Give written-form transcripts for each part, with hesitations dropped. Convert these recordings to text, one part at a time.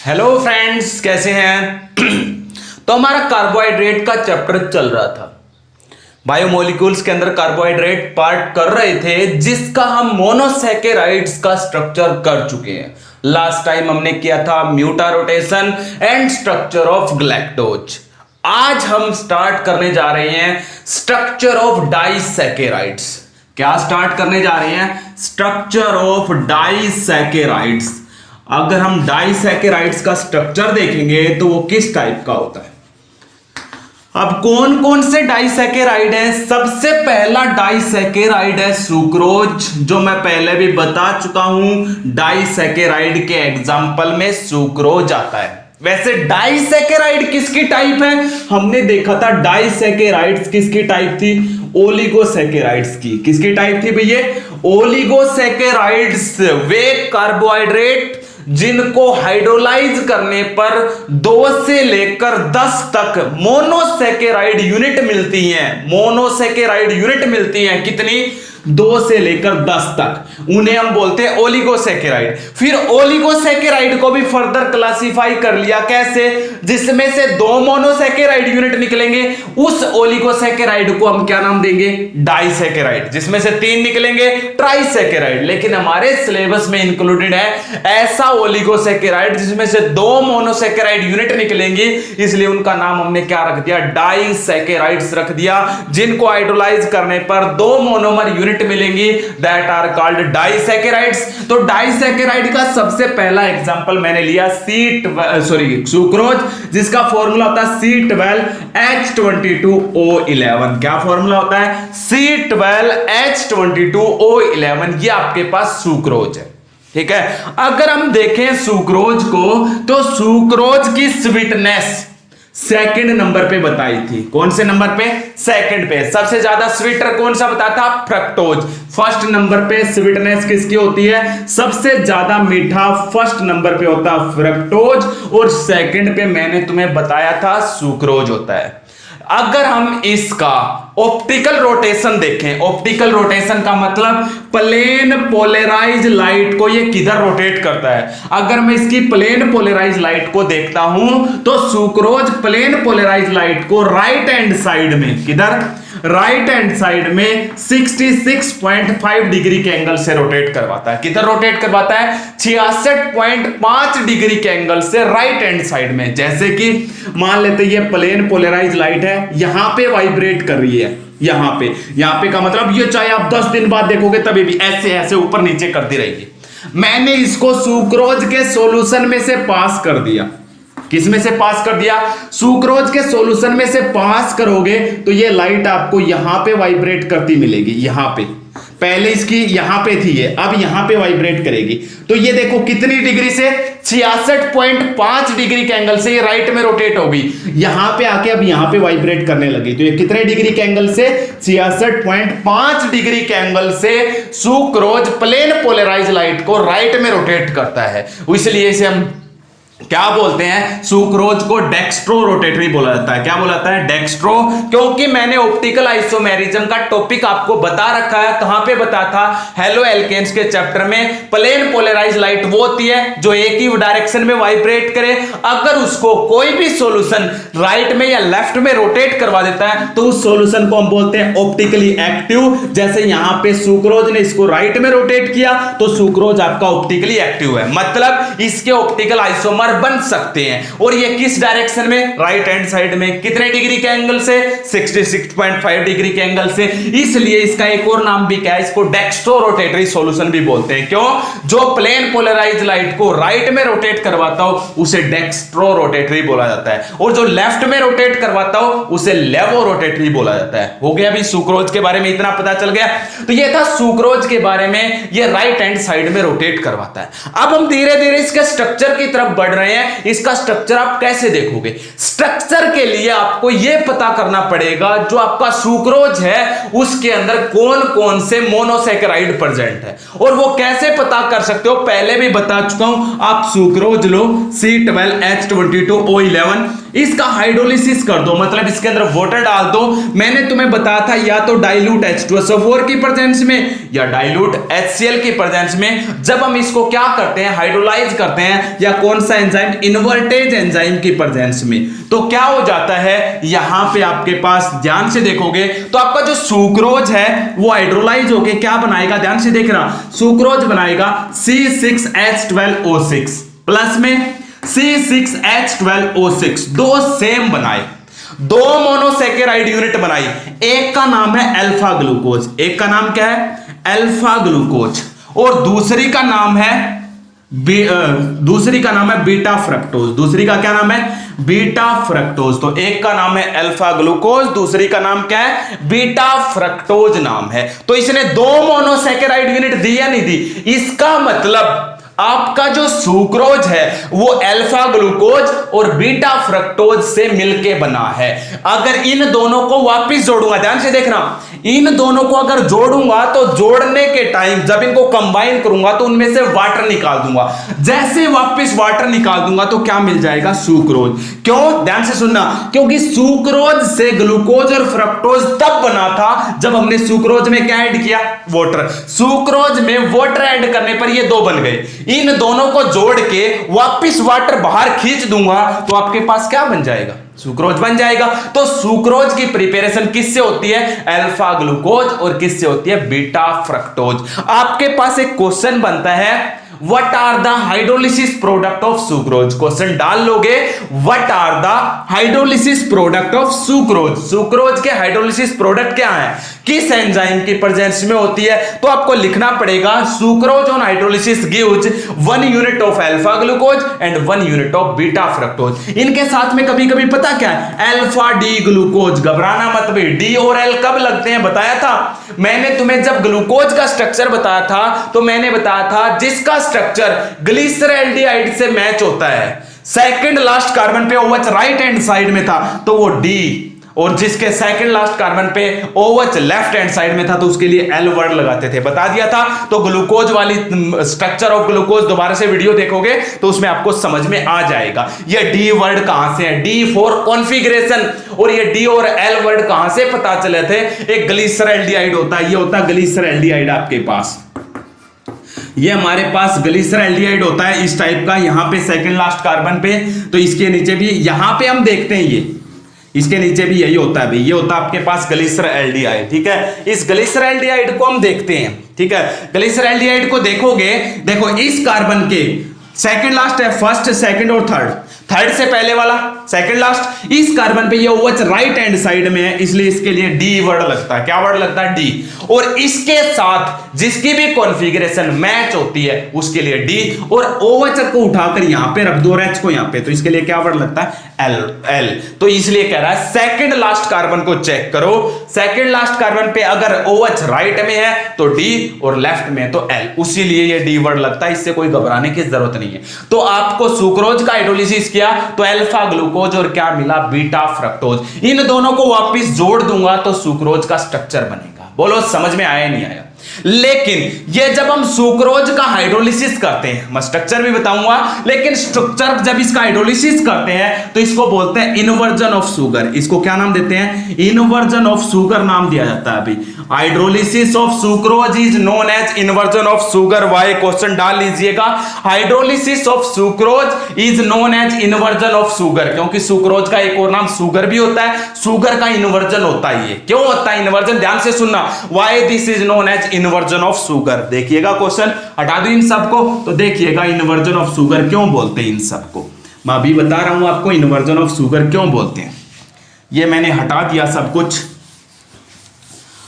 Hello friends, कैसे हैं? तो हमारा कार्बोहाइड्रेट का चैप्टर चल रहा था। बायोमोलिक्यूल्स के अंदर कार्बोहाइड्रेट पार्ट कर रहे थे, जिसका हम मोनोसैकेराइड्स का स्ट्रक्चर कर चुके हैं। लास्ट टाइम हमने किया था mutarotation and structure of galactose. आज हम स्टार्ट करने जा रहे हैं स्ट्रक्चर ऑफ डाइसैकेराइड्स। क्या स्टार्ट करने जा रहे हैं? Structure of disaccharides. अगर हम डाइसैकेराइड्स का स्ट्रक्चर देखेंगे तो वो किस टाइप का होता है। अब कौन कौन से डाइसैकेराइड हैं? सबसे पहला डाइसैकेराइड है सुक्रोज, जो मैं पहले भी बता चुका हूं। डाइसैकेराइड के एग्जाम्पल में सुक्रोज आता है। वैसे डाइसैकेराइड किसकी टाइप है? हमने देखा था डाइसैकेराइड्स किसकी टाइप थी? ओलिगोसैकेराइड्स की। किसकी टाइप थी भैया? ओलिगोसैकेराइड्स वे कार्बोहाइड्रेट जिनको हाइड्रोलाइज करने पर 2 से लेकर 10 तक मोनोसैकेराइड यूनिट मिलती हैं। मोनोसैकेराइड यूनिट मिलती हैं कितनी? 2 से लेकर 10 तक। उन्हें हम बोलते हैं ओलिगोसैकेराइड। फिर ओलिगोसैकेराइड को भी फर्दर क्लासिफाई कर लिया। कैसे? जिसमें से 2 मोनोसैकेराइड यूनिट निकलेंगे, उस ओलिगोसैकेराइड को हम क्या नाम देंगे? डाइसैकेराइड। जिसमें से 3 निकलेंगे, ट्राइसैकेराइड। लेकिन हमारे सिलेबस में इंक्लूडेड है ऐसा ओलिगोसैकेराइड जिसमें से 2 मोनोसैकेराइड यूनिट निकलेंगी, इसलिए उनका नाम हमने क्या रख दिया? डाइसैकेराइड्स रख दिया। जिनको हाइड्रोलाइज करने पर 2 मोनोमर यूनिट मिलेंगी, दैट आर कॉल्ड डाइसैकेराइड्स। तो डाइसैकेराइड का सबसे पहला एग्जांपल मैंने लिया सुक्रोज, जिसका फॉर्मूला होता है C12H22O11। क्या फॉर्मूला होता है? C12H22O11। ये आपके पास सुक्रोज है, ठीक है। अगर हम देखें सुक्रोज को, तो सुक्रोज की स्वीटनेस सेकंड नंबर पे बताई थी। कौन से नंबर पे? सेकंड पे। सबसे ज्यादा स्वीटर कौन सा बताया था? फ्रक्टोज। फर्स्ट नंबर पे स्वीटनेस किसकी होती है? सबसे ज्यादा मीठा फर्स्ट नंबर पे होता है फ्रक्टोज, और सेकंड पे मैंने तुम्हें बताया था सुक्रोज होता है। अगर हम इसका ऑप्टिकल रोटेशन देखें, ऑप्टिकल रोटेशन का मतलब प्लेन पोलराइज लाइट को ये किधर रोटेट करता है। अगर मैं इसकी प्लेन पोलराइज लाइट को देखता हूं, तो सुक्रोज प्लेन पोलराइज लाइट को राइट हैंड साइड में, किधर? राइट हैंड साइड में 66.5 डिग्री के एंगल से रोटेट करवाता है। किधर रोटेट करवाता है? 66.5 डिग्री के एंगल से राइट हैंड साइड में। जैसे कि मान लेते ये प्लेन पोलराइज लाइट है, यहां पे वाइब्रेट कर रही है, यहां पे का मतलब ये चाहे आप 10 दिन बाद देखोगे तभी भी ऐसे ऐसे ऊपर नीचे करती रहेगी। मैंने इसको सुक्रोज के सॉल्यूशन में से पास कर दिया। किस में से पास कर दिया? सुक्रोज के सॉल्यूशन में से पास करोगे तो ये लाइट आपको यहां पे वाइब्रेट करती मिलेगी। यहां पे पहले इसकी यहां पे थी ये, अब यहां पे वाइब्रेट करेगी। तो ये देखो कितनी डिग्री से? 66.5 डिग्री के एंगल से ये राइट में रोटेट होगी, यहां पे आके अब यहां पे वाइब्रेट करने लगी। तो ये कितने डिग्री के एंगल से? 66.5 डिग्री के एंगल से सुक्रोज प्लेन पोलराइज लाइट को राइट में रोटेट करता है। इसलिए इसे हम क्या बोलते हैं? सुक्रोज को डेक्स्ट्रो रोटेटरी बोला जाता है। क्या बोला जाता है? डेक्स्ट्रो। क्योंकि मैंने ऑप्टिकल आइसोमेरिज्म का टॉपिक आपको बता रखा है। कहां पे बता था? हेलो एल्केन्स के चैप्टर में। प्लेन पोलराइज लाइट वो होती है जो एक ही डायरेक्शन में वाइब्रेट करे। अगर उसको कोई भी सॉल्यूशन राइट में या लेफ्ट में रोटेट करवा देता है तो उस सॉल्यूशन को हम बोलते हैं ऑप्टिकली एक्टिव। जैसे यहां पे सुक्रोज ने इसको राइट में रोटेट किया तो सुक्रोज आपका ऑप्टिकली एक्टिव है, मतलब इसके ऑप्टिकल आइसोमर बन सकते हैं। और ये किस डायरेक्शन में? राइट हैंड साइड में। कितने डिग्री के एंगल से? 66.5 डिग्री के एंगल से। इसलिए इसका एक और नाम भी क्या है? इसको डेक्स्ट्रो रोटेटरी सॉल्यूशन भी बोलते हैं। क्यों? जो प्लेन पोलराइज लाइट को राइट में रोटेट करवाता हो उसे डेक्स्ट्रो रोटेटरी बोला जाता है, और जो लेफ्ट में रोटेट करवाता हो उसे लेवो रोटेटरी बोला जाता है। हो गया? अभी सुक्रोज के बारे में इतना पता चल गया। तो ये था सुक्रोज के बारे में, ये राइट हैंड साइड में रोटेट करवाता है। अब हम धीरे धीरे इसके स्ट्रक्चर की तरफ बढ़ रहे हैं। इसका स्ट्रक्चर आप कैसे देखोगे? स्ट्रक्चर के लिए आपको यह पता करना पड़ेगा जो आपका सुक्रोज है उसके अंदर कौन कौन से मोनोसैकेराइड प्रेजेंट है। और वो कैसे पता कर सकते हो? पहले भी बता चुका हूं। आप सुक्रोज लो, C12H22O11, इसका हाइड्रोलिसिस कर दो, मतलब इसके अंदर वाटर डाल दो। मैंने तुम्हें बताया था या तो डाइल्यूट H2SO4 की प्रेजेंस में या डाइल्यूट HCl की प्रेजेंस में जब हम इसको क्या करते हैं, हाइड्रोलाइज करते हैं, या कौन सा एंजाइम, इन्वर्टेज एंजाइम की प्रेजेंस में, तो क्या हो जाता है, यहां पे आपके पास ध्यान से देखोगे तो आपका जो सुक्रोज है वो हाइड्रोलाइज होके क्या बनाएगा, ध्यान से देखना, सुक्रोज बनाएगा C6H12O6 प्लस में C6H12O6, दो सेम बनाए, दो मोनोसेकेराइड यूनिट बनाई। एक का नाम है अल्फा ग्लूकोज, एक का नाम क्या है, अल्फा ग्लूकोज, और दूसरी का नाम है बीटा फ्रक्टोज। दूसरी का क्या नाम है, बीटा फ्रक्टोज। तो एक का नाम है अल्फा ग्लूकोज, दूसरी का नाम क्या है, बीटा फ्रक्टोज नाम है। तो इसने दो मोनोसेकेराइड यूनिट दी या नहीं दी, इसका मतलब आपका जो सुक्रोज है वो अल्फा ग्लूकोज और बीटा फ्रक्टोज से मिलके बना है। अगर इन दोनों को वापस जोड़ूंगा, ध्यान से देखना, इन दोनों को अगर जोड़ूंगा तो जोड़ने के टाइम जब इनको कंबाइन करूंगा तो उनमें से वाटर निकाल दूंगा। जैसे वापस वाटर निकाल दूंगा तो क्या मिल जाएगा, सुक्रोज। क्यों, ध्यान से सुनना, क्योंकि सुक्रोज से ग्लूकोज और फ्रक्टोज तब बना था जब हमने सुक्रोज में क्या ऐड किया, वाटर। सुक्रोज में वाटर ऐड करने पर ये दो बन गए। इन दोनों को जोड़ के वापस वाटर बाहर खींच दूंगा तो आपके पास क्या बन जाएगा, सुक्रोज बन जाएगा। तो सुक्रोज की प्रिपरेशन किससे होती है, अल्फा ग्लूकोज, और किससे होती है, बीटा फ्रक्टोज। आपके पास एक क्वेश्चन बनता है, what are the hydrolysis product of sucrose. Question डाल लोगे, what are the hydrolysis product of sucrose. Sucrose के हाइड्रोलिसिस प्रोडक्ट क्या है, किस एंजाइम की प्रेजेंस में होती है, तो आपको लिखना पड़ेगा sucrose on hydrolysis gives 1 unit of alpha glucose and 1 unit of beta fructose. इनके साथ में कभी कभी पता क्या है, अल्फा डी ग्लूकोज। घबराना मत भाई, डी और एल कब लगते हैं बताया था मैंने तुम्हें। जब ग्लूकोज का स्ट्रक्चर बताया था तो मैंने बताया था जिसका स्ट्रक्चर ग्लिसरॉल्डिहाइड से मैच होता है, सेकंड लास्ट कार्बन पे OH राइट हैंड साइड में था तो वो डी, और जिसके सेकंड लास्ट कार्बन पे OH लेफ्ट हैंड साइड में था तो उसके लिए L वर्ड लगाते थे, बता दिया था। तो ग्लूकोज वाली स्ट्रक्चर ऑफ ग्लूकोज दोबारा से वीडियो देखोगे तो उसमें आपको समझ में आ जाएगा। ये D वर्ड कहां से है, D फॉर कॉन्फ़िगरेशन, और ये D और L वर्ड कहां से पता चले थे, एक ग्लिसरॉल्डिहाइड होता है, ये होता है ग्लिसरॉल्डिहाइड आपके पास, ये हमारे पास ग्लिसरॉल्डिहाइड होता है इस टाइप का, यहां पे सेकंड लास्ट कार्बन पे, तो इसके नीचे भी, यहां पे हम देखते हैं ये, इसके नीचे भी यही होता है भाई, ये होता है आपके पास ग्लिसरॉल्डिहाइड, ठीक है। इस ग्लिसरॉल्डिहाइड को हम देखते हैं, ठीक है। ग्लिसरॉल्डिहाइड को देखोगे, देखो इस कार्बन के सेकंड लास्ट है, फर्स्ट, सेकंड और थर्ड, थर्ड से पहले वाला सेकंड लास्ट, इस कार्बन पे ये OH राइट हैंड साइड में है, इसलिए इसके लिए डी वर्ड लगता है। क्या वर्ड लगता है, डी। और इसके साथ जिसकी भी कॉन्फ़िगरेशन मैच होती है उसके लिए डी, और OH को उठाकर यहां पे रख दो और H को यहां पे, तो इसके लिए क्या वर्ड लगता है, एल। तो इसलिए कह रहा है सेकंड लास्ट कार्बन को चेक करो, सेकंड लास्ट कार्बन पे अगर OH राइट में है तो डी और लेफ्ट में तो एल, उसीलिए ये डी वर्ड लगता है, इससे कोई घबराने की जरूरत नहीं है। तो आपको सुक्रोज का हाइड्रोलिसिस किया तो अल्फा ग्लूकोज और क्या मिला, बीटा फ्रक्टोज। इन दोनों को वापस जोड़ दूंगा तो सुक्रोज का स्ट्रक्चर बनेगा। बोलो समझ में आया नहीं आया। लेकिन ये जब हम सुक्रोज का हाइड्रोलिसिस करते हैं, मैं स्ट्रक्चर भी बताऊंगा, लेकिन स्ट्रक्चर जब इसका हाइड्रोलिसिस करते हैं तो इसको बोलते हैं इन्वर्जन ऑफ शुगर। इसको क्या नाम देते हैं, इन्वर्जन ऑफ शुगर नाम दिया जाता है। अभी hydrolysis of sucrose is known as inversion of sugar. Why question डाल लीजिएगा, hydrolysis of sucrose is known as inversion of sugar, क्योंकि सुक्रोज का एक और नाम शुगर भी होता है, शुगर का इन्वर्जन होता है। ये क्यों होता है इन्वर्जन, ध्यान से सुनना, why this is known as inversion of sugar. देखिएगा क्वेश्चन, हटा दो इन सबको, तो देखिएगा इन्वर्जन ऑफ शुगर क्यों बोलते हैं इन सबको। मैं अभी बता रहा हूं आपको इन्वर्जन ऑफ शुगर क्यों बोलते हैं। ये मैंने हटा दिया सब कुछ,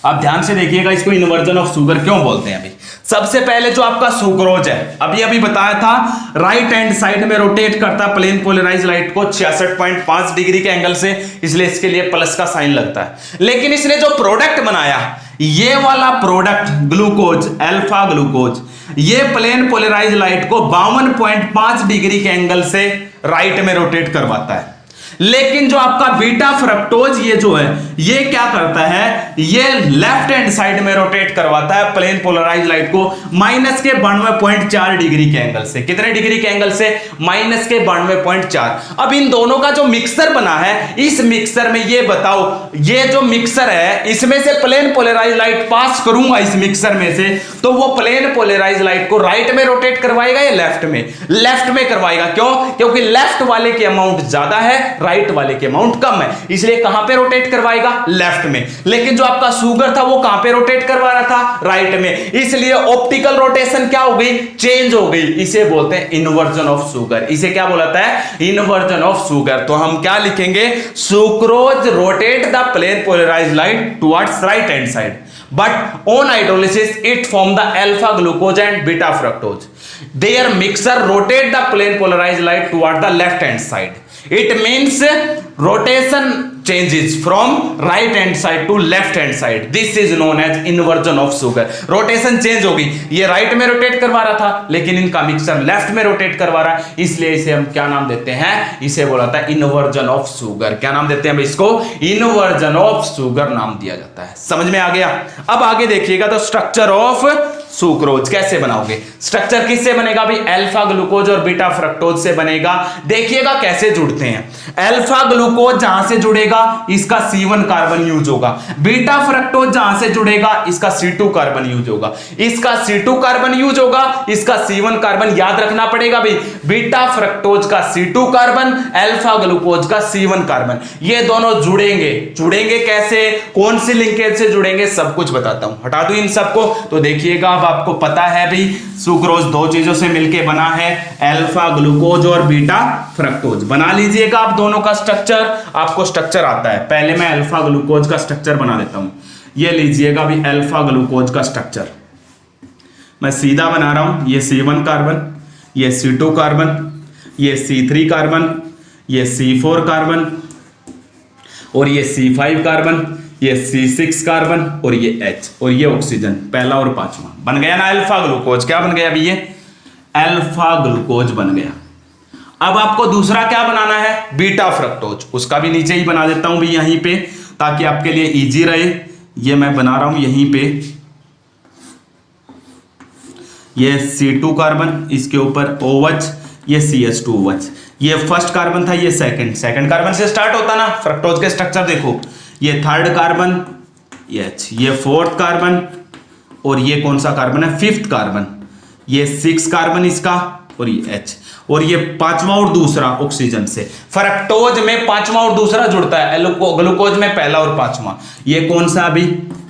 अब ध्यान से देखिएगा इसको इन्वर्जन ऑफ शुगर क्यों बोलते हैं। अभी सबसे पहले जो आपका सुक्रोज है, अभी बताया था, राइट हैंड साइड में रोटेट करता प्लेन पोलराइज लाइट को 66.5 डिग्री के एंगल से, इसलिए इसके लिए प्लस का साइन लगता है। लेकिन इसने जो प्रोडक्ट बनाया, ये वाला प्रोडक्ट ग्लूकोज, अल्फा ग्लूकोज, ये प्लेन पोलराइज लाइट को 52.5 डिग्री के एंगल से राइट में रोटेट करवाता है। लेकिन जो आपका बीटा फ्रक्टोज ये जो है ये क्या करता है, ये लेफ्ट हैंड साइड में रोटेट करवाता है प्लेन पोलराइज लाइट को माइनस के 92.4 डिग्री के एंगल से। कितने डिग्री के एंगल से? माइनस के 92.4। अब इन दोनों का जो मिक्सर बना है, इस मिक्सर में ये बताओ, ये जो मिक्सर है इसमें से प्लेन पोलराइज लाइट पास करूंगा इस मिक्सर में से, तो वो प्लेन पोलराइज लाइट को राइट में रोटेट करवाएगा या लेफ्ट में? लेफ्ट में करवाएगा। क्यों? क्योंकि लेफ्ट वाले की अमाउंट ज्यादा है, राइट वाले की अमाउंट कम है, इसलिए कहां पे रोटेट करवाएगा? लेफ्ट में। लेकिन जो आपका शुगर था वो कहां पे रोटेट करवा रहा था? राइट में, इसलिए ऑप्टिकल रोटेशन क्या हो गई? चेंज हो गई। इसे बोलते हैं इन्वर्जन ऑफ शुगर। इसे क्या बोलता है? Inversion of sugar. तो हम क्या लिखेंगे? Sucrose rotate the plane polarise light towards right hand side, but on hydrolysis it form the alpha glucose and beta fructose. Their mixture rotate the plane polarized light toward the left hand side. It means rotation changes from right hand side to left hand side. This is known as inversion of sugar. Rotation change हो गई, ये right में rotate करवा रहा था लेकिन इनका mixer left में रोटेट करवा रहा है, इसलिए इसे हम क्या नाम देते हैं? इसे बोला था इन्वर्जन ऑफ शुगर। क्या नाम देते हैं इसको? इन्वर्जन ऑफ शुगर नाम दिया जाता है। समझ में आ गया? अब आगे देखिएगा तो स्ट्रक्चर ऑफ सुक्रोज कैसे बनाओगे? स्ट्रक्चर किससे बनेगा भाई? अल्फा ग्लूकोज और बीटा फ्रक्टोज से बनेगा। देखिएगा कैसे जुड़ते हैं। अल्फा ग्लूकोज जहां से जुड़ेगा इसका C1 कार्बन यूज होगा, बीटा फ्रक्टोज जहां से जुड़ेगा इसका C2 कार्बन यूज होगा, इसका C2 कार्बन यूज होगा, इसका C1 कार्बन याद रखना पड़ेगा भाई। बीटा फ्रक्टोज का C2 कार्बन, अल्फा ग्लूकोज का C1 कार्बन, ये दोनों जुड़ेंगे। जुड़ेंगे कैसे? कौन सी लिंकेज से जुड़ेंगे? सब कुछ बताता हूं। हटा दूं इन सबको तो देखिएगा अब आपको पता है भी सुक्रोज दो चीजों से मिलकर बना है, अल्फा ग्लूकोज और बीटा फ्रक्टोज। बना लीजिएगा आप दोनों का स्ट्रक्चर, आपको स्ट्रक्चर आता है। पहले मैं अल्फा ग्लूकोज का स्ट्रक्चर बना देता हूं। ये लीजिएगा भी अल्फा ग्लूकोज का स्ट्रक्चर मैं सीधा बना रहा हूं। ये C1 कार्बन, ये C2 कार्बन, ये C3 कार्बन, ये C4 कार्बन और ये C5 कार्बन, ये C6 कार्बन और ये H और ये ऑक्सीजन, पहला और पांचवा। बन गया ना अल्फा ग्लूकोज? क्या बन गया अभी? ये अल्फा ग्लूकोज बन गया। अब आपको दूसरा क्या बनाना है? Beta fructose. उसका भी नीचे ही बना देता हूं भी यहीं पे, ताकि आपके लिए इजी रहे। ये मैं बना रहा हूं यहीं पे, ये C2 कार्बन, इसके ऊपर OH, ये CH2OH। ये फर्स्ट कार्बन था, ये सेकंड कार्बन से स्टार्ट होता ना फ्रक्टोज के स्ट्रक्चर। देखो ये थर्ड कार्बन, ये H, ये फोर्थ कार्बन और ये कौन सा कार्बन है? Fifth carbon. ये 6 कार्बन इसका और ये H और ये पांचवा और दूसरा ऑक्सीजन से। फ्रक्टोज में पांचवा और दूसरा जुड़ता है, ग्लूकोज में पहला और पांचवा। ये कौन सा अभी?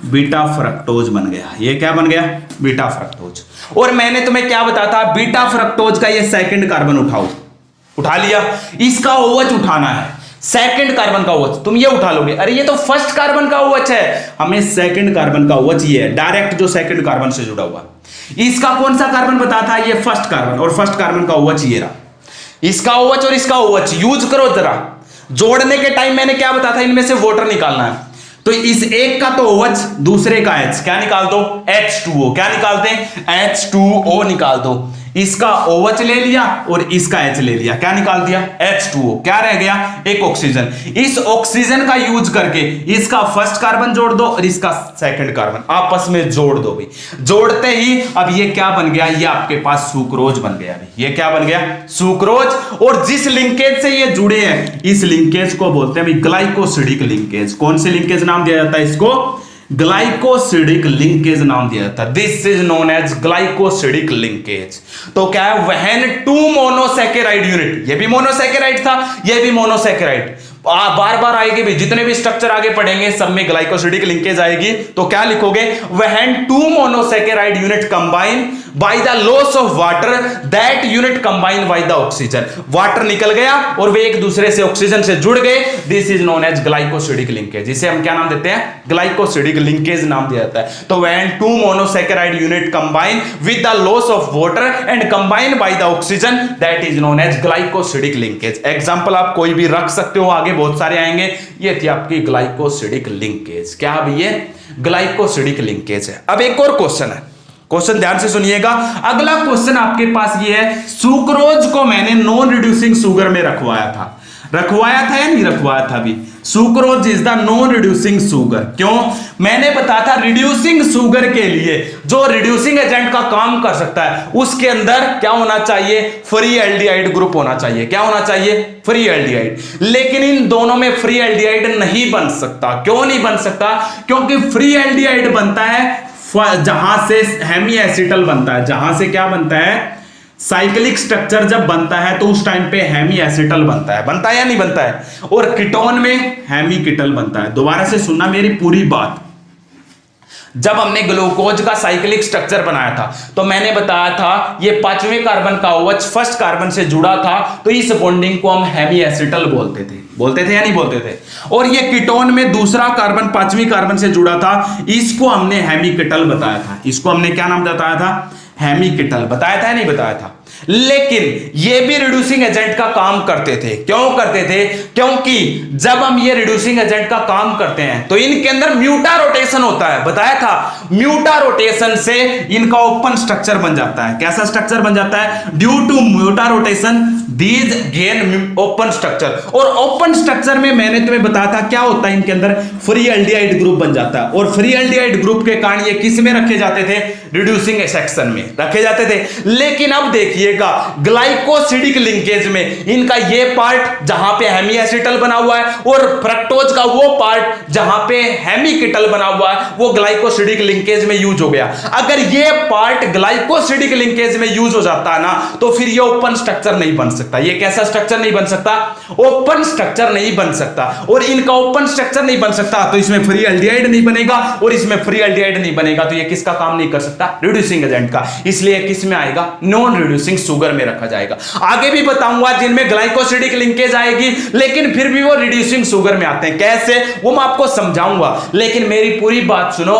बीटा फ्रक्टोज बन गया। ये क्या बन गया? Beta fructose. और मैंने तुम्हें क्या बताया था? बीटा फ्रक्टोज का ये सेकंड कार्बन उठाओ। उठा लिया। इसका OH उठाना है, सेकंड कार्बन का OH तुम ये उठा लोगे। अरे ये तो फर्स्ट कार्बन का OH है, हमें सेकंड कार्बन का OH ये है डायरेक्ट जो सेकंड कार्बन से जुड़ा हुआ। इसका कौन सा कार्बन बता था? ये फर्स्ट कार्बन, और फर्स्ट कार्बन का OH ये रहा। इसका OH और इसका OH यूज करो जरा। जोड़ने के टाइम मैंने क्या बताया था? इनमें से वाटर निकालना है। तो इस एक का तो OH, दूसरे का H, क्या निकाल दो? H2O। क्या निकालते हैं? H2O निकाल दो। इसका OH ले लिया और इसका H ले लिया, क्या निकाल दिया? H2O। क्या रह गया? एक ऑक्सीजन। इस ऑक्सीजन का यूज करके इसका फर्स्ट कार्बन जोड़ दो और इसका सेकंड कार्बन आपस में जोड़ दो भी। जोड़ते ही अब ये क्या बन गया? ये आपके पास सुक्रोज बन गया। ये क्या बन गया? सुक्रोज। और जिस लिंकेज से ये जुड़े हैं इस लिंकेज को बोलते हैं ग्लाइकोसिडिक लिंकेज। कौन से लिंकेज नाम दिया जाता है इसको? ग्लाइकोसिडिक लिंकेज नाम दिया जाता है। This is known as glycosidic linkage. तो क्या है? व्हेन टू मोनोसैकेराइड यूनिट, ये भी मोनोसैकेराइड था, ये भी मोनोसैकेराइड, बार बार आएगी भी, जितने भी स्ट्रक्चर आगे पढ़ेंगे सब में ग्लाइकोसिडिक लिंकेज आएगी। तो क्या लिखोगे? When two monosaccharide unit combine by the loss of water, that unit combine by the oxygen. Water निकल गया और वे एक दूसरे से ऑक्सीजन से जुड़ गए। This is known as glycosidic linkage. इसे हम क्या नाम देते हैं? ग्लाइकोसिडिक लिंकेज नाम दिया जाता है। तो when two monosaccharide unit combine with the loss of water and combine by the oxygen, that is known as glycosidic linkage. Example आप कोई भी रख सकते हो, आगे बहुत सारे आएंगे। ये थी आपकी ग्लाइकोसिडिक लिंकेज। क्या अब ये ग्लाइकोसिडिक लिंकेज है। अब एक और क्वेश्चन है, क्वेश्चन ध्यान से सुनिएगा। अगला क्वेश्चन आपके पास ये है, सुक्रोज को मैंने नॉन रिड्यूसिंग शुगर में रखवाया था। रखवाया था या नहीं रखवाया था? अभी sucrose is the non reducing sugar. क्यों? मैंने बताया था रिड्यूसिंग शुगर के लिए जो रिड्यूसिंग एजेंट का काम कर सकता है उसके अंदर क्या होना चाहिए? फ्री एल्डिहाइड ग्रुप होना चाहिए। क्या होना चाहिए? Free aldehyde. लेकिन इन दोनों में फ्री एल्डिहाइड नहीं बन सकता। क्यों नहीं बन सकता? क्योंकि फ्री एल्डिहाइड बनता है जहां से हेमी एसिटल बनता है। जहां से क्या बनता है? साइक्लिक स्ट्रक्चर जब बनता है तो उस टाइम पे हेमी एसिटल बनता है। बनता है या नहीं बनता है? और कीटोन में हेमी कीटल बनता है। दोबारा से सुनना मेरी पूरी बात। जब हमने ग्लूकोज का साइक्लिक स्ट्रक्चर बनाया था तो मैंने बताया था ये पांचवें कार्बन का OH फर्स्ट कार्बन से जुड़ा था तो इस बॉन्डिंग को हम हेमी एसिटल बोलते थे। बोलते थे या नहीं बोलते थे? और ये कीटोन में दूसरा कार्बन पांचवी कार्बन से जुड़ा था, इसको हमने हेमी कीटल बताया था। इसको हमने क्या नाम बताया था? हेमी कीटल बताया था या नहीं बताया था? लेकिन ये भी रिड्यूसिंग एजेंट का काम करते थे। क्यों करते थे? क्योंकि जब हम ये रिड्यूसिंग एजेंट का काम करते हैं तो इनके अंदर म्यूटा रोटेशन होता है। बताया था म्यूटा रोटेशन से इनका ओपन स्ट्रक्चर बन जाता है। कैसा स्ट्रक्चर बन जाता है? Due to mutarotation these gain open structure. और ओपन स्ट्रक्चर में मैंने तुम्हें बताया था क्या होता है? इनके अंदर फ्री एल्डिहाइड ग्रुप बन जाता है। और फ्री एल्डिहाइड ग्रुप के कारण ये किस में रखे जाते थे? रिड्यूसिंग सेक्शन में रखे जाते थे। लेकिन अब देखिएगा ग्लाइकोसिडिक लिंकेज में इनका ये पार्ट जहां पे हेमी एसिटल बना हुआ है और फ्रक्टोज का वो पार्ट जहां पे हेमी कीटल बना हुआ है वो ग्लाइकोसिडिक लिंकेज में यूज हो गया। अगर ये पार्ट ग्लाइकोसिडिक लिंकेज में यूज हो जाता है ना तो फिर ये ओपन स्ट्रक्चर नहीं बन सकता। ये कैसा स्ट्रक्चर नहीं बन सकता? ओपन स्ट्रक्चर नहीं बन सकता। और इनका ओपन स्ट्रक्चर नहीं बन सकता तो इसमें फ्री एल्डिहाइड नहीं बनेगा, और इसमें फ्री एल्डिहाइड नहीं बनेगा तो ये किसका काम नहीं कर सकता? रिड्यूसिंग एजेंट का। इसलिए किस में आएगा? नॉन रिड्यूसिंग शुगर में रखा जाएगा। आगे भी बताऊंगा जिनमें ग्लाइकोसिडिक लिंकेज आएगी लेकिन फिर भी वो रिड्यूसिंग शुगर में आते हैं। कैसे? वो मैं आपको समझाऊंगा। लेकिन मेरी पूरी बात सुनो।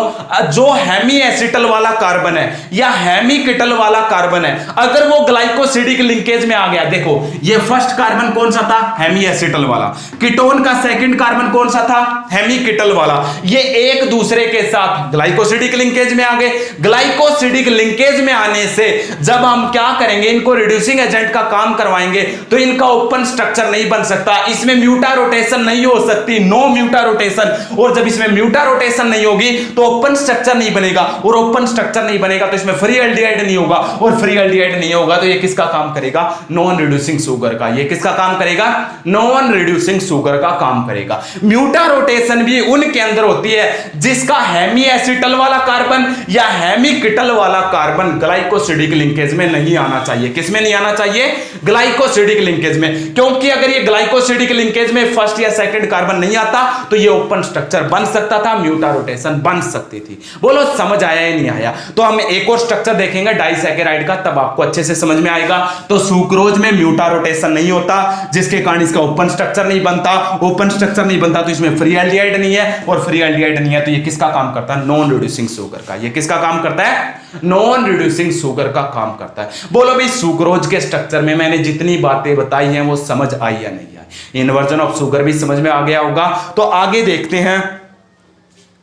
जो हेमी एसिटल वाला कार्बन है या हेमी कीटल वाला कार्बन है अगर वो ग्लाइकोसिडिक लिंकेज में आ गया, देखो ये फर्स्ट कार्बन कौन सा था? हेमी एसिटल वाला। कीटोन का सेकंड कार्बन कौन सा था? हेमी कीटल वाला। ये एक दूसरे के साथ ग्लाइकोसिडिक लिंकेज में आ गए। ग्लाइकोसिडिक लिंकेज में आने से जब हम क्या करेंगे? इनको रिड्यूसिंग एजेंट का काम करवाएंगे तो इनका ओपन स्ट्रक्चर नहीं बन सकता। इसमें म्यूटा रोटेशन नहीं हो सकती, नो म्यूटा रोटेशन। और जब इसमें म्यूटा रोटेशन नहीं होगी तो ओपन स्ट्रक्चर नहीं बनेगा, और ओपन स्ट्रक्चर नहीं बनेगा तो इसमें फ्री एल्डिहाइड नहीं होगा, और फ्री एल्डिहाइड नहीं होगा तो ये किसका काम करेगा? नॉन रिड्यूसिंग शुगर का। ये किसका काम करेगा? नॉन रिड्यूसिंग शुगर का काम करेगा। म्यूटा रोटेशन भी उनके अंदर होती है जिसका हेमी एसिटल वाला कार्बन या हेमी कीटल वाला कार्बन ग्लाइकोसिडिक लिंकेज में नहीं आना चाहिए। किसमें नहीं आना चाहिए? ग्लाइकोसिडिक लिंकेज में। क्योंकि अगर ये ग्लाइकोसिडिक लिंकेज में फर्स्ट या सेकंड कार्बन नहीं आता तो ये ओपन स्ट्रक्चर बन सकता था, म्यूटा रोटेशन बन सकती थी। बोलो समझ आया या नहीं आया? तो हम एक और स्ट्रक्चर देखेंगे डाइसैकेराइड का, तब आपको अच्छे से समझ में आएगा। तो सुक्रोज में म्यूटा रोटेशन नहीं होता जिसके कारण इसका ओपन स्ट्रक्चर नहीं बनता। ओपन स्ट्रक्चर नहीं बनता तो इसमें फ्री एल्डिहाइड नहीं है, और फ्री एल्डिहाइड नहीं है तो ये किसका काम करता है? नॉन रिड्यूसिंग शुगर का। ये किसका काम करता है? नॉन रिड्यूसिंग शुगर का काम करता है। बोलो भाई सुक्रोज के स्ट्रक्चर में मैंने जितनी बातें बताई हैं वो समझ आई या नहीं आई? इन्वर्जन ऑफ शुगर भी समझ में आ गया होगा। तो आगे देखते हैं।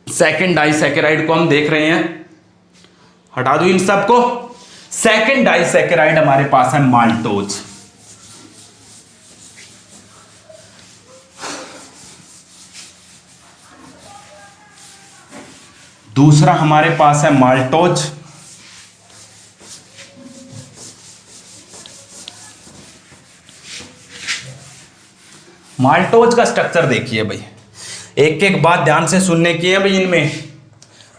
सेकंड डाइसैकेराइड को हम देख रहे हैं, हटा दो इन सबको। सेकंड डाइसैकेराइड हमारे पास है माल्टोज। दूसरा हमारे पास है माल्टोज। माल्टोज का स्ट्रक्चर देखिए भाई, एक एक बात ध्यान से सुनने की है भाई। इनमें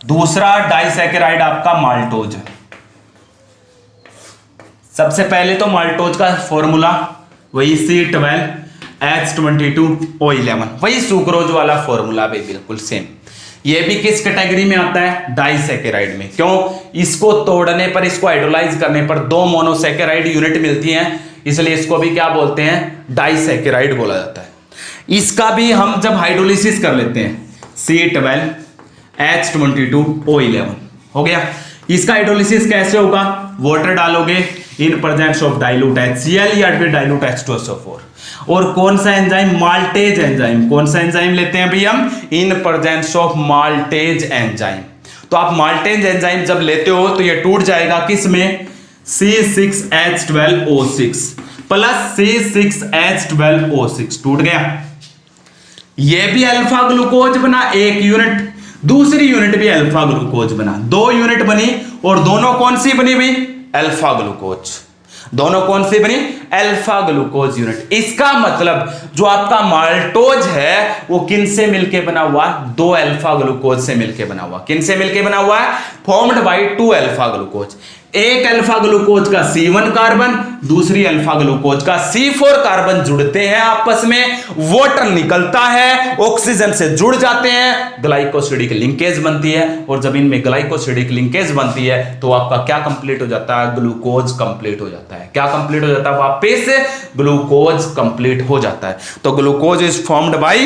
दूसरा डाइसैकेराइड आपका माल्टोज है। सबसे पहले तो माल्टोज का फॉर्मूला वही C12H22O11, वही सुक्रोज वाला फॉर्मूला भी बिल्कुल सेम। ये भी किस कैटेगरी में आता है? डाइसैकेराइड में। क्यों? इसको तोड़ने पर, इसको हाइड्रोलाइज करने पर 2 मोनोसैकेराइड यूनिट मिलती हैं, इसलिए इसको भी क्या बोलते हैं? डाइसैकेराइड बोला जाता है। इसका भी हम जब हाइड्रोलिसिस कर लेते हैं C12H22O11 हो गया। इसका हाइड्रोलिसिस कैसे होगा? वाटर डालोगे in presence of dilute HCl या फिर डाइल्यूट H2SO4। और कौन सा एंजाइम? Maltase enzyme. कौन सा एंजाइम लेते हैं भाई हम? In presence of maltase enzyme. तो आप माल्टेज एंजाइम जब लेते हो तो ये टूट जाएगा किस में? C6H12O6। प्लस C6H12O6 टूट गया। ये भी अल्फा ग्लूकोज बना, एक यूनिट, दूसरी यूनिट भी अल्फा ग्लूकोज बना, 2 यूनिट बनी और दोनों कौन सी बनी भाई? Alpha glucose. दोनों कौन सी बनी? Alpha glucose unit. इसका मतलब जो आपका माल्टोज है वो किन से मिलके बना हुआ? 2 अल्फा ग्लूकोज से मिलके बना हुआ। किन से मिलके बना हुआ है? Formed by 2 alpha glucose. एक अल्फा ग्लूकोज का C1 कार्बन, दूसरी अल्फा ग्लूकोज का C4 कार्बन जुड़ते हैं आपस में, वाटर निकलता है, ऑक्सीजन से जुड़ जाते हैं, ग्लाइकोसिडिक लिंकेज बनती है। और जब इनमें ग्लाइकोसिडिक लिंकेज बनती है तो आपका क्या कंप्लीट हो जाता है? ग्लूकोज कंप्लीट हो जाता है। क्या कंप्लीट हो जाता है? वापस ग्लूकोज कंप्लीट हो जाता है। तो glucose is formed by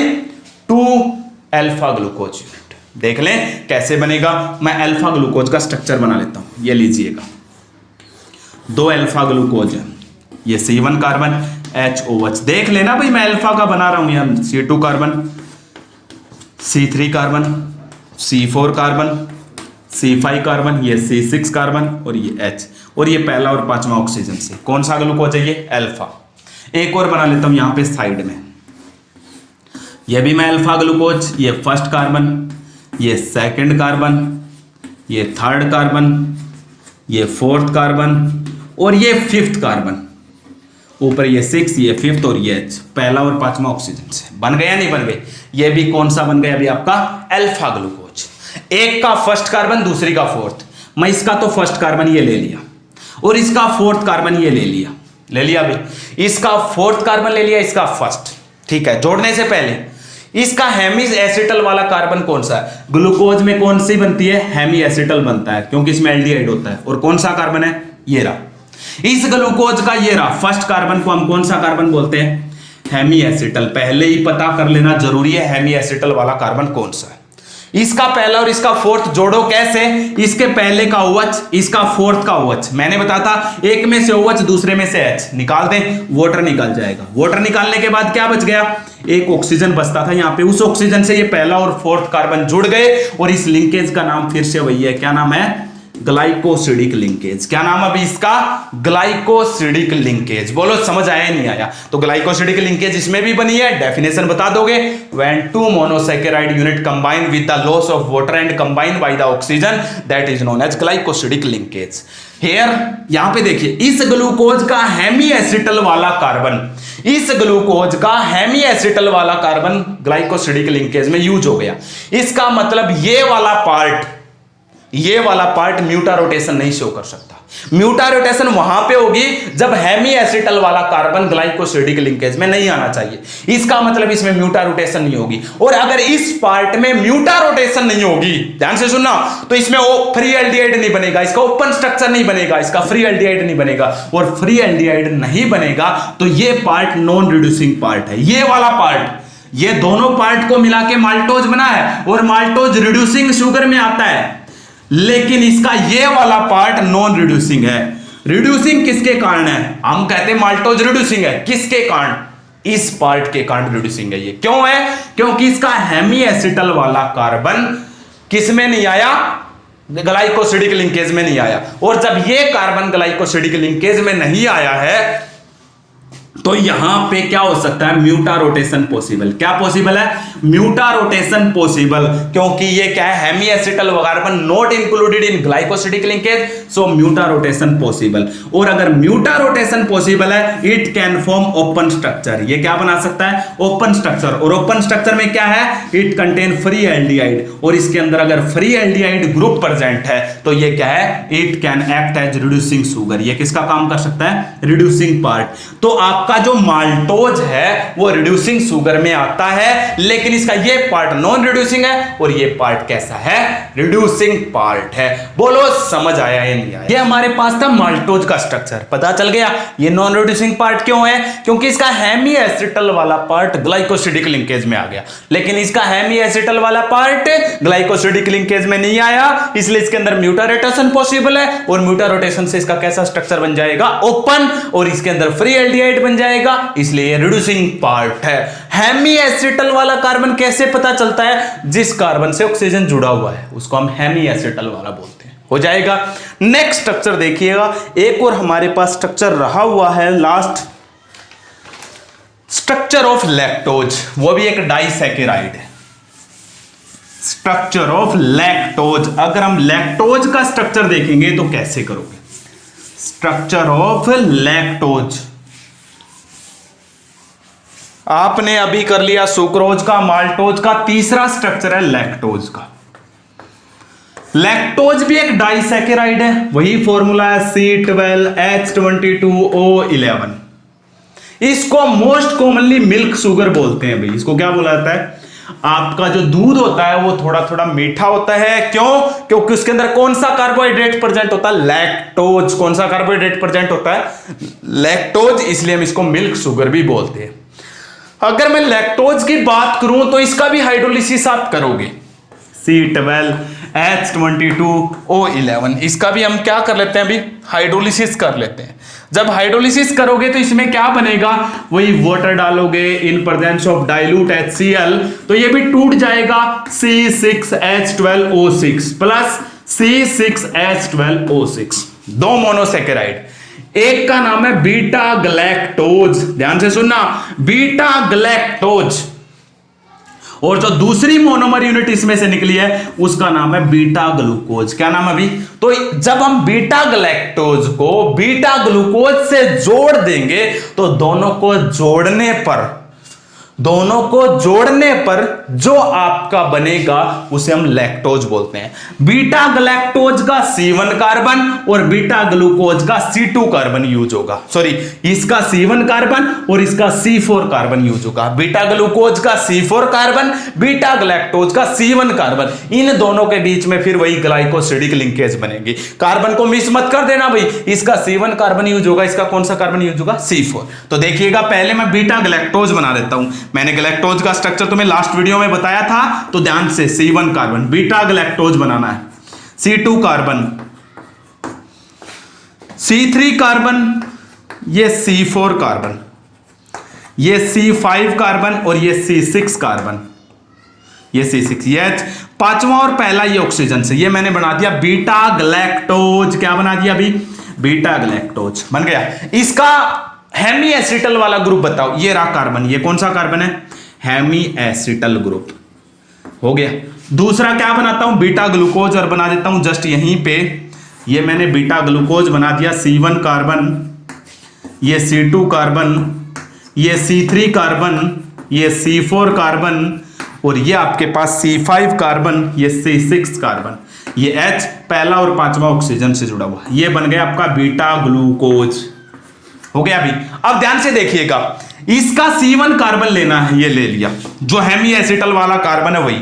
2 alpha glucose unit. देख लें कैसे बनेगा। मैं अल्फा ग्लूकोज का स्ट्रक्चर बना लेता हूं, ये लीजिएगा। 2 अल्फा ग्लूकोज है, ये C1 कार्बन HOH। देख लेना भाई मैं अल्फा का बना रहा हूं, यहां C2 carbon, C3 carbon, C4 carbon, C5 carbon, ये C6 कार्बन और ये H, और ये पहला और पांचवा ऑक्सीजन से। कौन सा ग्लूकोज है? ये अल्फा। एक और बना लेता हूं यहां पे साइड में, ये भी मैं अल्फा ग्लूकोज, ये फर्स्ट कार्बन, ये सेकंड कार्बन, ये थर्ड कार्बन, ये फोर्थ कार्बन और ये फिफ्थ कार्बन। ऊपर ये 6, ये फिफ्थ और ये H, पहला और पांचवा ऑक्सीजन से। बन गया नहीं बन गए? ये भी कौन सा बन गया अभी? आपका अल्फा ग्लूकोज। एक का फर्स्ट कार्बन, दूसरी का फोर्थ। मैं इसका तो फर्स्ट कार्बन ये ले लिया और इसका फोर्थ कार्बन ये ले लिया भाई। इसका फोर्थ कार्बन ले लिया, इसका फर्स्ट। ठीक है, जोड़ने से पहले इसका हेमी एसिटल वाला कार्बन कौन सा है? ग्लूकोज में कौन सी बनती है? हेमी एसिटल बनता है, क्योंकि इसमें एल्डिहाइड होता है। और कौन सा कार्बन है? ये रहा। इस ग्लूकोज का ये रहा फर्स्ट कार्बन को हम कौन सा कार्बन बोलते हैं? Hemiacetal. पहले ही पता कर लेना जरूरी है हेमी एसिटल वाला कार्बन कौन सा है। इसका पहला और इसका फोर्थ जोड़ो कैसे? इसके पहले का OH, इसका फोर्थ का OH। मैंने बताया था एक में से OH, दूसरे में से H निकाल दें, वाटर निकल जाएगा। वाटर निकालने के बाद क्या बच गया? एक ऑक्सीजन बचता था यहाँ पे। उस ऑक्सीजन से ये पहला और फोर्थ कार्बन जुड़ गए और इस लिंकेज का नाम फिर से वही है। क्या नाम है? Glycosidic linkage. क्या नाम अभी इसका? Glycosidic linkage. बोलो समझ आया नहीं आया? तो ग्लाइकोसिडिक लिंकेज इसमें भी बनी है। डेफिनेशन बता दोगे? When 2 monosaccharide unit combine with the loss of water and combine by the oxygen, that is known as glycosidic linkage. Here यहां पे देखिए, इस ग्लूकोज का हेमी एसिटल वाला कार्बन, इस ग्लूकोज का हेमी एसिटल वाला कार्बन ग्लाइकोसिडिक लिंकेज में यूज हो गया। इसका मतलब ये वाला पार्ट म्यूटा रोटेशन नहीं शो कर सकता। म्यूटा रोटेशन वहां पे होगी जब हेमी एसिटल वाला कार्बन ग्लाइकोसिडिक लिंकेज में नहीं आना चाहिए। इसका मतलब इसमें म्यूटा रोटेशन नहीं होगी। और अगर इस पार्ट में म्यूटा रोटेशन नहीं होगी, ध्यान से सुनना, तो इसमें फ्री एल्डिहाइड नहीं बनेगा, इसका ओपन स्ट्रक्चर नहीं बनेगा, इसका फ्री एल्डिहाइड नहीं बनेगा। और फ्री एल्डिहाइड नहीं बनेगा तो ये पार्ट नॉन रिड्यूसिंग पार्ट है। ये वाला पार्ट, ये दोनों पार्ट को मिला के माल्टोज बना है और माल्टोज रिड्यूसिंग शुगर में आता है। लेकिन इसका ये वाला पार्ट नॉन रिड्यूसिंग है। रिड्यूसिंग किसके कारण है? हम कहते हैं माल्टोज रिड्यूसिंग है। किसके कारण? इस पार्ट के कारण रिड्यूसिंग है। ये क्यों है? क्योंकि इसका हेमी एसिटल वाला कार्बन किस में नहीं आया? ग्लाइकोसिडिक लिंकेज में नहीं आया। और जब ये कार्बन ग्लाइकोसिडिक लिंकेज में नहीं आया है तो यहां पे क्या हो सकता है? Mutarotation possible. क्या पॉसिबल है? म्यूटा रोटेशन पॉसिबल, क्योंकि ये क्या है? Hemiacetal carbon not included in glycosidic linkage, so mutarotation possible. और अगर म्यूटा रोटेशन पॉसिबल है, it can form open structure. ये क्या बना सकता है? Open structure. और ओपन स्ट्रक्चर में क्या है? It contain free aldehyde. और इसके अंदर अगर फ्री एल्डिहाइड ग्रुप प्रेजेंट है तो ये क्या है? It can act as reducing sugar. ये किसका काम कर सकता है? Reducing part. तो आपका जो माल्टोज है वो रिड्यूसिंग शुगर में आता है, लेकिन इसका ये पार्ट नॉन रिड्यूसिंग है और ये पार्ट कैसा है? रिड्यूसिंग पार्ट है। बोलो समझ आया या नहीं आया? ये हमारे पास था माल्टोज का स्ट्रक्चर, पता चल गया। ये नॉन रिड्यूसिंग पार्ट क्यों है? क्योंकि इसका हेमी एसिटल वाला पार्ट ग्लाइकोसिडिक लिंकेज में आ गया, लेकिन इसका हेमी एसिटल वाला पार्ट ग्लाइकोसिडिक लिंकेज में नहीं आया, इसलिए इसके अंदर म्यूटा रोटेशन पॉसिबल है। और म्यूटा रोटेशन से इसका कैसा स्ट्रक्चर बन जाएगा? ओपन। और इसके अंदर फ्री एल्डिहाइड बन जाएगा, इसलिए रिड्यूसिंग पार्ट है। हेमी एसिटल वाला कार्बन कैसे पता चलता है? जिस कार्बन से ऑक्सीजन जुड़ा हुआ है उसको हम हेमी एसिटल वाला बोलते हैं। हो जाएगा। नेक्स्ट स्ट्रक्चर देखिएगा, एक और हमारे पास स्ट्रक्चर रहा हुआ है लास्ट, स्ट्रक्चर ऑफ लैक्टोज, वो भी एक डाइसैकेराइड है। स्ट्रक्चर ऑफ लैक्टोज, अगर हम लैक्टोज का स्ट्रक्चर देखेंगे तो कैसे करोगे? स्ट्रक्चर ऑफ लैक्टोज, आपने अभी कर लिया सुक्रोज का, माल्टोज का, तीसरा स्ट्रक्चर है लैक्टोज का। लैक्टोज भी एक डाइसैकेराइड है, वही फॉर्मूला है C12H22O11। इसको मोस्ट कॉमनली मिल्क शुगर बोलते हैं भाई। इसको क्या बोला जाता है? आपका जो दूध होता है वो थोड़ा थोड़ा मीठा होता है, क्यों? क्योंकि उसके अंदर कौन सा कार्बोहाइड्रेट प्रेजेंट होता है? लैक्टोज। कौन सा कार्बोहाइड्रेट प्रेजेंट होता है? लैक्टोज, इसलिए हम इसको मिल्क शुगर भी बोलते हैं। अगर मैं लैक्टोज की बात करूं तो इसका भी हाइड्रोलिसिस आप करोगे, C12H22O11, इसका भी हम क्या कर लेते हैं? अभी हाइड्रोलिसिस कर लेते हैं। जब हाइड्रोलिसिस करोगे तो इसमें क्या बनेगा? वही वाटर डालोगे in presence of dilute HCl, तो ये भी टूट जाएगा, C6H12O6 प्लस C6H12O6, दो मोनोसेकेराइड। एक का नाम है बीटा गलैक्टोज, ध्यान से सुनना, बीटा गलैक्टोज, और जो दूसरी मोनोमर यूनिट इसमें से निकली है उसका नाम है बीटा ग्लूकोज। क्या नाम है अभी? तो जब हम बीटा गलैक्टोज को बीटा ग्लूकोज से जोड़ देंगे तो दोनों को जोड़ने पर जो आपका बनेगा उसे हम लैक्टोज बोलते हैं। बीटा गलैक्टोज का C1 कार्बन और बीटा ग्लूकोज का C2 कार्बन यूज होगा, सॉरी, इसका C1 कार्बन और इसका C4 कार्बन यूज होगा। बीटा ग्लूकोज का C4 कार्बन, बीटा गलैक्टोज का C1 कार्बन, इन दोनों के बीच में फिर वही ग्लाइकोसिडिक लिंकेज बनेगी। कार्बन को मिस मत कर देना भाई, इसका C1 कार्बन यूज होगा, इसका कौन सा कार्बन यूज होगा? C4। तो देखिएगा, पहले मैं बीटा गलैक्टोज बना देता हूं। मैंने गलैक्टोज का स्ट्रक्चर तुम्हें लास्ट वीडियो में बताया था, तो ध्यान से C1 कार्बन, बीटा गलैक्टोज बनाना है, C2 कार्बन, C3 कार्बन, ये C4 कार्बन, ये C5 कार्बन और ये C6 कार्बन, ये C6, ये पांचवा और पहला ये ऑक्सीजन से, ये मैंने बना दिया बीटा गलैक्टोज। क्या बना दिया अभी? बीटा गलैक्टोज बन गया। इसका हेमी एसिटल वाला ग्रुप बताओ। ये रहा कार्बन, ये कौन सा कार्बन है? हेमी एसिटल ग्रुप, हो गया। दूसरा क्या बनाता हूं? बीटा ग्लूकोज, और बना देता हूं जस्ट यहीं पे, ये मैंने बीटा ग्लूकोज बना दिया, C1 कार्बन, ये C2 कार्बन, ये C3 कार्बन, ये C4 कार्बन, और ये आपके पास C5 कार्बन, ये C6 कार्बन, ये H पहला और पांचवा ऑक्सीजन से जुड़ा हुआ, ये बन गया आपका बीटा ग्लूकोज, हो गया। अभी अब ध्यान से देखिएगा, इसका C1 कार्बन लेना है, ये ले लिया, जो हेमी एसिटल वाला कार्बन है वही,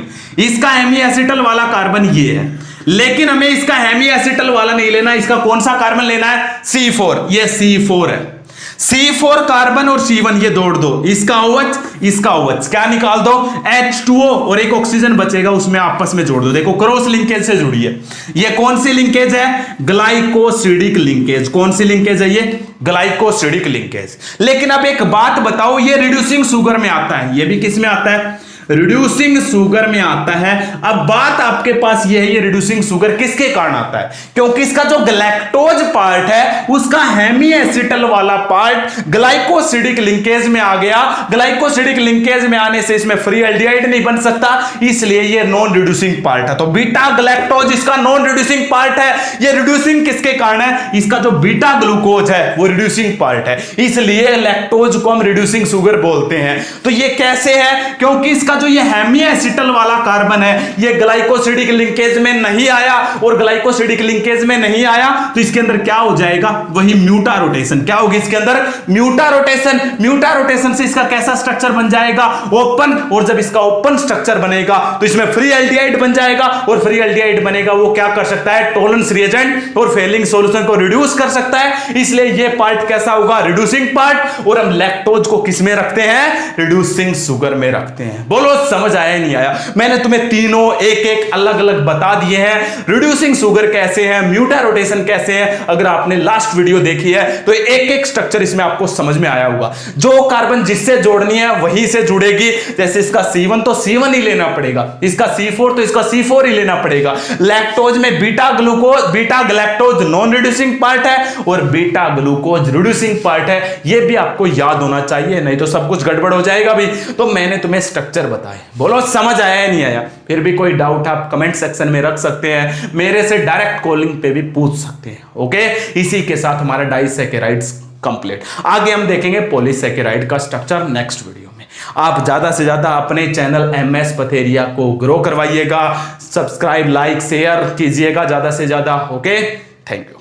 इसका हेमी एसिटल वाला कार्बन ये है, लेकिन हमें इसका हेमी एसिटल वाला नहीं लेना, इसका कौन सा कार्बन लेना है? C4, ये C4 है। C4 कार्बन और C1 ये जोड़ दो, इसका OH, इसका OH, क्या निकाल दो? H2O, और एक ऑक्सीजन बचेगा, उसमें आपस में जोड़ दो। देखो क्रॉस लिंकेज से जुड़ी है। ये कौन सी लिंकेज है? Glycosidic linkage. कौन सी लिंकेज है ये? Glycosidic linkage. लेकिन अब एक बात बताओ, ये रिड्यूसिंग शुगर में आता है, ये भी किस में आता है? रिड्यूसिंग शुगर में आता है। अब बात आपके पास ये है, ये रिड्यूसिंग शुगर किसके कारण आता है? क्योंकि इसका जो ग्लैक्टोज पार्ट है उसका हेमी एसिटल वाला पार्ट ग्लाइकोसिडिक लिंकेज में आ गया। ग्लाइकोसिडिक लिंकेज में आने से इसमें फ्री एल्डिहाइड नहीं बन सकता, इसलिए ये नॉन रिड्यूसिंग पार्ट है। तो बीटा ग्लैक्टोज इसका नॉन रिड्यूसिंग पार्ट है। ये रिड्यूसिंग किसके कारण है? इसका जो बीटा ग्लूकोज है वो रिड्यूसिंग पार्ट है, इसलिए लैक्टोज को हम रिड्यूसिंग शुगर बोलते हैं। तो ये कैसे है? क्योंकि इसका जो ये हेमी एसिटल वाला कार्बन है ये ग्लाइकोसिडिक लिंकेज में नहीं आया, और ग्लाइकोसिडिक लिंकेज में नहीं आया तो इसके अंदर क्या हो जाएगा? वही म्यूटा रोटेशन। क्या होगी इसके अंदर? म्यूटा रोटेशन। म्यूटा रोटेशन से इसका कैसा स्ट्रक्चर बन जाएगा? ओपन। और जब इसका ओपन स्ट्रक्चर बनेगा तो इसमें फ्री एल्डिहाइड बन जाएगा, और फ्री एल्डिहाइड बनेगा वो क्या कर सकता है? टॉलरेंस रिएजेंट और फेलिंग सॉल्यूशन को रिड्यूस कर सकता है, इसलिए ये पार्ट कैसा होगा? Reducing part. और हम लैक्टोज को किस में रखते हैं? रिड्यूसिंग शुगर में रखते हैं। बोलो बोलो समझ आया नहीं आया? मैंने तुम्हें तीनों एक एक अलग अलग बता दिए हैं। रिड्यूसिंग शुगर कैसे है, म्यूटा रोटेशन कैसे है, अगर आपने लास्ट वीडियो देखी है तो एक एक स्ट्रक्चर इसमें आपको समझ में आया होगा। जो कार्बन जिससे जोड़नी है वहीं से जुड़ेगी। जैसे इसका C1 तो C1 ही लेना पड़ेगा, इसका C4 तो इसका C4 ही लेना पड़ेगा। लैक्टोज में beta glucose, beta galactose non reducing part है और बीटा ग्लूकोज रिड्यूसिंग पार्ट है। यह भी आपको याद होना चाहिए, नहीं तो सब कुछ गड़बड़ हो जाएगा भी। तो मैंने तुम्हें स्ट्रक्चर बताए, बोलो समझ आया या नहीं आया? फिर भी कोई डाउट आप कमेंट सेक्शन में रख सकते हैं, मेरे से डायरेक्ट कॉलिंग पे भी पूछ सकते हैं। ओके, इसी के साथ हमारा डाइसैकेराइड्स कंप्लीट। आगे हम देखेंगे पॉलीसैकेराइड का स्ट्रक्चर नेक्स्ट वीडियो में। आप ज्यादा से ज्यादा अपने चैनल MS पथेरिया को ग्रो करवाइएगा, सब्सक्राइब, लाइक, शेयर कीजिएगा ज्यादा से ज्यादा। Okay, thank you.